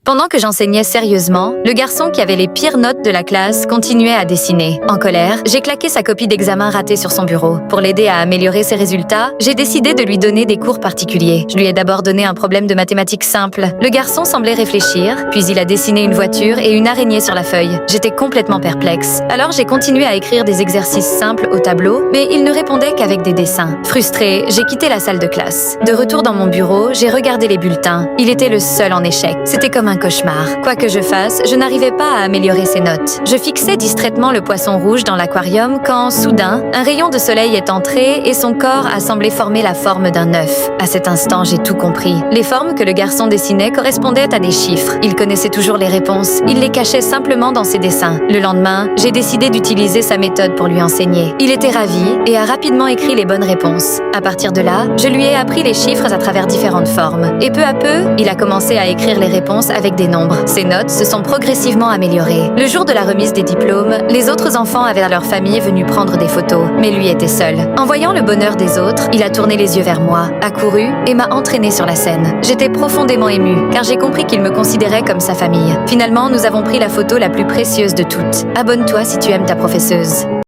Pendant que j'enseignais sérieusement, le garçon qui avait les pires notes de la classe continuait à dessiner. En colère, j'ai claqué sa copie d'examen ratée sur son bureau. Pour l'aider à améliorer ses résultats, j'ai décidé de lui donner des cours particuliers. Je lui ai d'abord donné un problème de mathématiques simple. Le garçon semblait réfléchir, puis il a dessiné une voiture et une araignée sur la feuille. J'étais complètement perplexe. Alors j'ai continué à écrire des exercices simples au tableau, mais il ne répondait qu'avec des dessins. Frustrée, j'ai quitté la salle de classe. De retour dans mon bureau, j'ai regardé les bulletins. Il était le seul en échec. C'était comme un cauchemar. Quoi que je fasse, je n'arrivais pas à améliorer ses notes. Je fixais distraitement le poisson rouge dans l'aquarium quand, soudain, un rayon de soleil est entré et son corps a semblé former la forme d'un œuf. À cet instant, j'ai tout compris. Les formes que le garçon dessinait correspondaient à des chiffres. Il connaissait toujours les réponses. Il les cachait simplement dans ses dessins. Le lendemain, j'ai décidé d'utiliser sa méthode pour lui enseigner. Il était ravi et a rapidement écrit les bonnes réponses. À partir de là, je lui ai appris les chiffres à travers différentes formes. Et peu à peu, il a commencé à écrire les réponses avec des nombres. Ses notes se sont progressivement améliorées. Le jour de la remise des diplômes, les autres enfants avaient leur famille venus prendre des photos, mais lui était seul. En voyant le bonheur des autres, il a tourné les yeux vers moi, a couru et m'a entraîné sur la scène. J'étais profondément émue, car j'ai compris qu'il me considérait comme sa famille. Finalement, nous avons pris la photo la plus précieuse de toutes. Abonne-toi si tu aimes ta professeuse.